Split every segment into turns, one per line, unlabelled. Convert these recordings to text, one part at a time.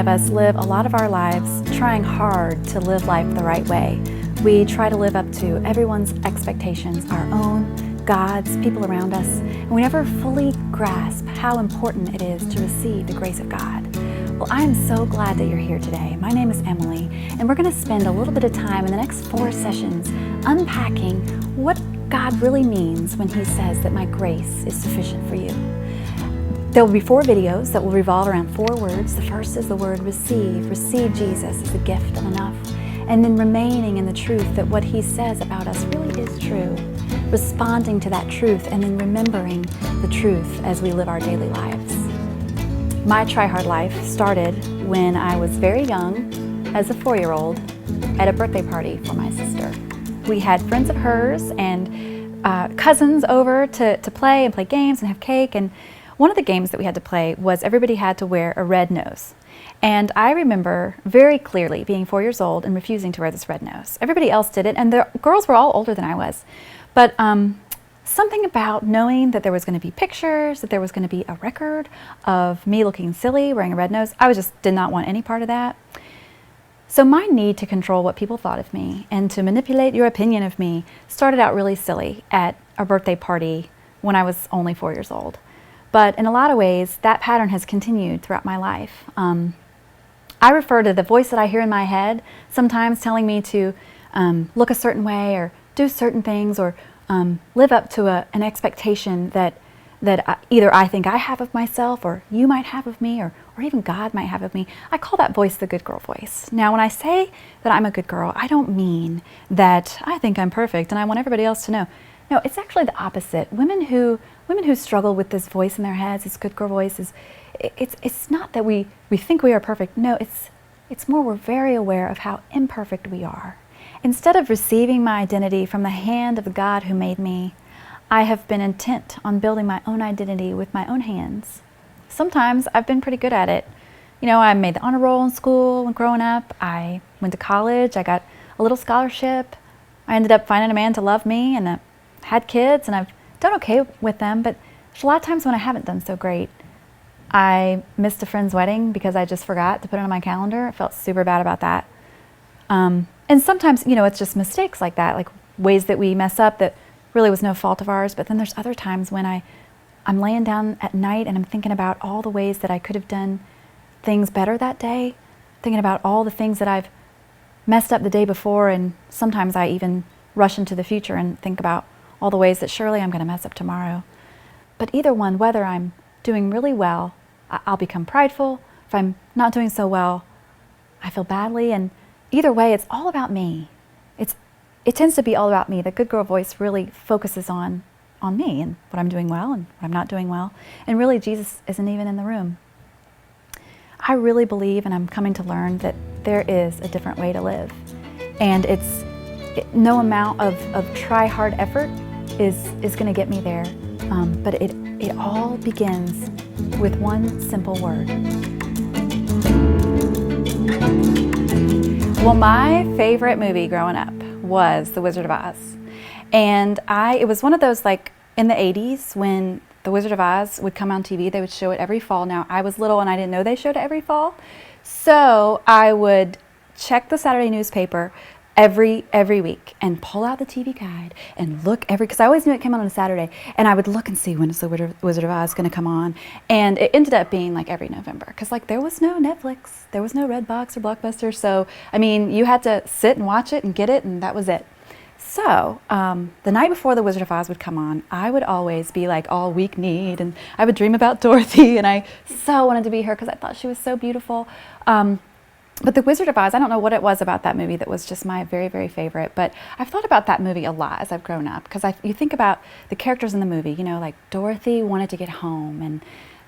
of us live a lot of our lives trying hard to live life the right way. We try to live up to everyone's expectations, our own, God's, people around us, and we never fully grasp how important it is to receive the grace of God. Well, I am so glad that you're here today. My name is Emily, and we're going to spend a little bit of time in the next 4 sessions unpacking what God really means when He says that my grace is sufficient for you. There will be 4 videos that will revolve around 4 words. The first is the word receive. Receive Jesus as the gift of enough. And then remaining in the truth that what He says about us really is true. Responding to that truth and then remembering the truth as we live our daily lives. My try-hard life started when I was very young, as a 4-year-old, at a birthday party for my sister. We had friends of hers and cousins over to play games and have cake. And one of the games that we had to play was everybody had to wear a red nose. And I remember very clearly being 4 years old and refusing to wear this red nose. Everybody else did it, and the girls were all older than I was. But something about knowing that there was going to be pictures, that there was going to be a record of me looking silly wearing a red nose, I just did not want any part of that. So my need to control what people thought of me and to manipulate your opinion of me started out really silly at a birthday party when I was only 4 years old. But in a lot of ways, that pattern has continued throughout my life. I refer to the voice that I hear in my head, sometimes telling me to look a certain way or do certain things or live up to an expectation that either I think I have of myself or you might have of me or even God might have of me. I call that voice the good girl voice. Now, when I say that I'm a good girl, I don't mean that I think I'm perfect and I want everybody else to know. No, it's actually the opposite. Women who struggle with this voice in their heads, this good girl voice, it's not that we think we are perfect. No, it's more we're very aware of how imperfect we are. Instead of receiving my identity from the hand of the God who made me, I have been intent on building my own identity with my own hands. Sometimes I've been pretty good at it. You know, I made the honor roll in school when growing up. I went to college. I got a little scholarship. I ended up finding a man to love me and I had kids and I've done okay with them, but there's a lot of times when I haven't done so great. I missed a friend's wedding because I just forgot to put it on my calendar. I felt super bad about that. And sometimes, you know, it's just mistakes like that, like ways that we mess up that really was no fault of ours. But then there's other times when I'm laying down at night and I'm thinking about all the ways that I could have done things better that day, thinking about all the things that I've messed up the day before, and sometimes I even rush into the future and think about all the ways that surely I'm going to mess up tomorrow. But either one, whether I'm doing really well, I'll become prideful. If I'm not doing so well, I feel badly. And either way, it's all about me. It tends to be all about me. The good girl voice really focuses on me and what I'm doing well and what I'm not doing well. And really, Jesus isn't even in the room. I really believe, and I'm coming to learn, that there is a different way to live. And no amount of try-hard effort is going to get me there. But it all begins with one simple word. Well, my favorite movie growing up was The Wizard of Oz. And it was one of those, like, in the 80s when The Wizard of Oz would come on TV, they would show it every fall. Now, I was little and I didn't know they showed it every fall. So I would check the Saturday newspaper every week and pull out the TV guide and look because I always knew it came on a Saturday, and I would look and see when is the Wizard of Oz going to come on. And it ended up being like every November because, like, there was no Netflix, there was no Redbox or Blockbuster, so I mean, you had to sit and watch it and get it, and that was it. So the night before the Wizard of Oz would come on, I would always be like all weak-kneed, and I would dream about Dorothy, and I so wanted to be her because I thought she was so beautiful. But The Wizard of Oz, I don't know what it was about that movie that was just my very, very favorite, but I've thought about that movie a lot as I've grown up, because you think about the characters in the movie, you know, like Dorothy wanted to get home, and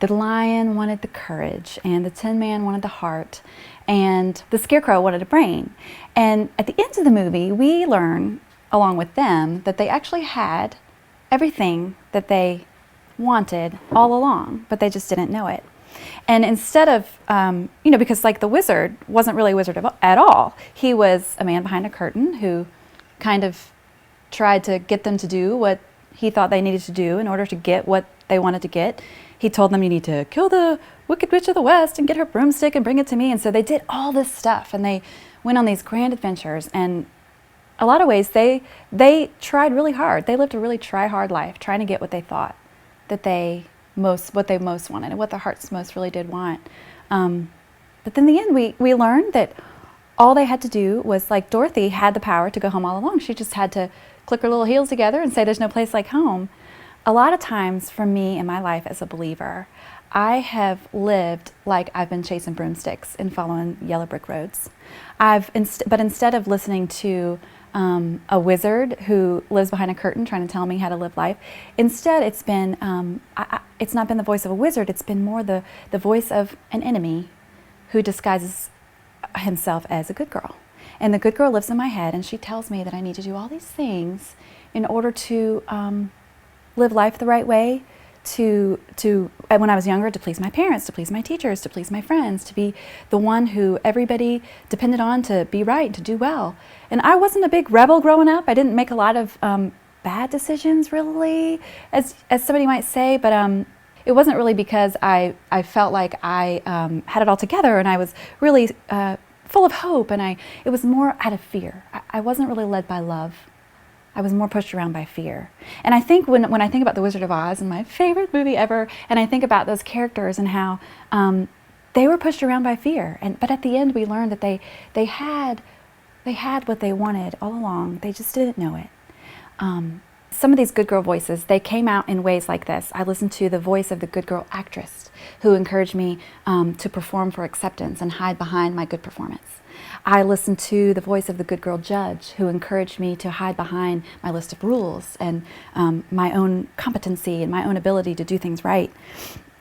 the lion wanted the courage, and the Tin Man wanted the heart, and the Scarecrow wanted a brain. And at the end of the movie, we learn, along with them, that they actually had everything that they wanted all along, but they just didn't know it. And instead of, because like the wizard wasn't really a wizard at all. He was a man behind a curtain who kind of tried to get them to do what he thought they needed to do in order to get what they wanted to get. He told them, you need to kill the Wicked Witch of the West and get her broomstick and bring it to me. And so they did all this stuff, and they went on these grand adventures. And a lot of ways, they tried really hard. They lived a really try-hard life, trying to get what they thought that what they most wanted and what their hearts most really did want. But in the end, we learned that all they had to do was, like Dorothy had the power to go home all along. She just had to click her little heels together and say, there's no place like home. A lot of times for me in my life as a believer, I have lived like I've been chasing broomsticks and following yellow brick roads. But instead of listening to a wizard who lives behind a curtain trying to tell me how to live life, instead it's been, it's not been the voice of a wizard, it's been more the voice of an enemy who disguises himself as a good girl. And the good girl lives in my head, and she tells me that I need to do all these things in order to live life the right way, when I was younger, to please my parents, to please my teachers, to please my friends, to be the one who everybody depended on to be right and to do well. And I wasn't a big rebel growing up. I didn't make a lot of bad decisions, really, as somebody might say, but it wasn't really because I felt like I had it all together and I was really full of hope, and it was more out of fear. I wasn't really led by love. I was more pushed around by fear. And I think when I think about The Wizard of Oz, and my favorite movie ever, and I think about those characters and how they were pushed around by fear. But at the end, we learned that they had what they wanted all along. They just didn't know it. Some of these good girl voices, they came out in ways like this. I listened to the voice of the good girl actress who encouraged me to perform for acceptance and hide behind my good performance. I listened to the voice of the good girl judge who encouraged me to hide behind my list of rules and my own competency and my own ability to do things right.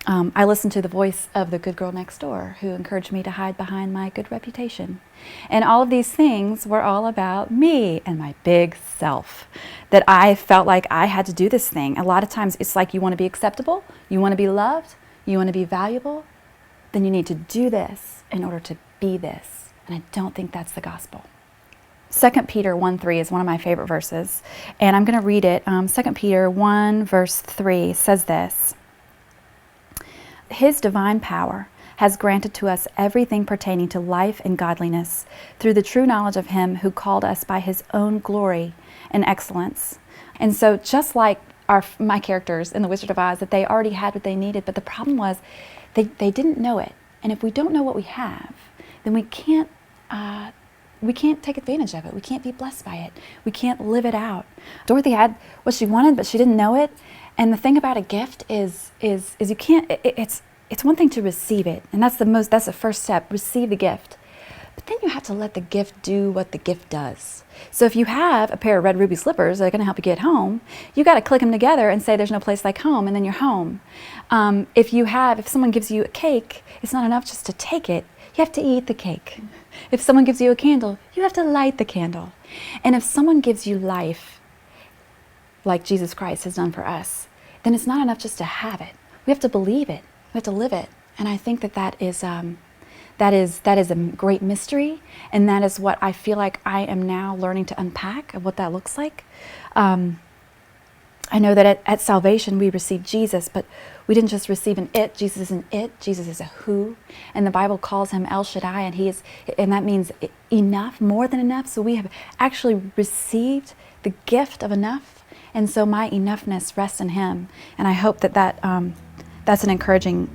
I listened to the voice of the good girl next door who encouraged me to hide behind my good reputation. And all of these things were all about me and my big self, that I felt like I had to do this thing. A lot of times it's like you want to be acceptable, you want to be loved, you want to be valuable, then you need to do this in order to be this. And I don't think that's the gospel. 2 Peter 1:3 is one of my favorite verses, and I'm going to read it. 2 Peter 1 verse 3 says this: His divine power has granted to us everything pertaining to life and godliness through the true knowledge of Him who called us by His own glory and excellence. And so just like my characters in The Wizard of Oz, that they already had what they needed, but the problem was they didn't know it. And if we don't know what we have, then we can't take advantage of it. We can't be blessed by it. We can't live it out. Dorothy had what she wanted, but she didn't know it. And the thing about a gift is you can't. It's one thing to receive it, and that's the first step. Receive the gift, but then you have to let the gift do what the gift does. So if you have a pair of red ruby slippers that are going to help you get home, you got to click them together and say, "There's no place like home," and then you're home. If someone gives you a cake, it's not enough just to take it. You have to eat the cake. If someone gives you a candle, you have to light the candle. And if someone gives you life, like Jesus Christ has done for us, then it's not enough just to have it. We have to believe it. We have to live it. And I think that is a great mystery, and that is what I feel like I am now learning to unpack of what that looks like. I know that at salvation we receive Jesus, but we didn't just receive an it. Jesus is an it. Jesus is a who, and the Bible calls Him El Shaddai, and that means enough, more than enough. So we have actually received the gift of enough, and so my enoughness rests in Him. And I hope that's an encouraging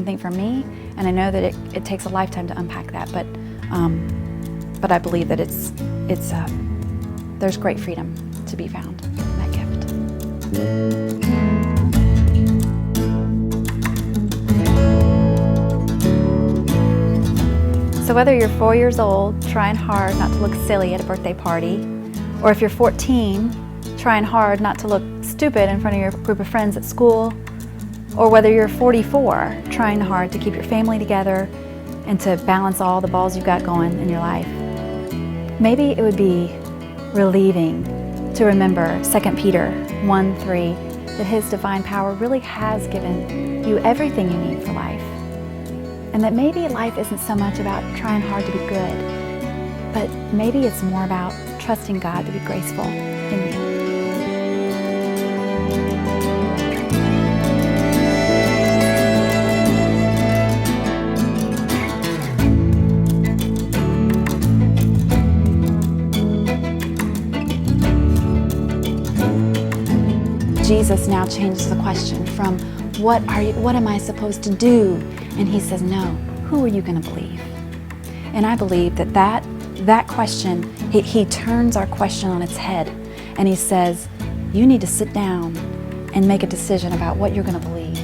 thing for me, and I know that it takes a lifetime to unpack that, but I believe that there's great freedom to be found in that gift. So whether you're 4 years old trying hard not to look silly at a birthday party, or if you're 14 trying hard not to look stupid in front of your group of friends at school, or whether you're 44 trying hard to keep your family together and to balance all the balls you've got going in your life, maybe it would be relieving to remember 2 Peter 1:3, that His divine power really has given you everything you need for life. And that maybe life isn't so much about trying hard to be good, but maybe it's more about trusting God to be graceful in you. Jesus now changes the question from what am I supposed to do? And he says, no, who are you going to believe? And I believe that question, he turns our question on its head, and he says, you need to sit down and make a decision about what you're going to believe.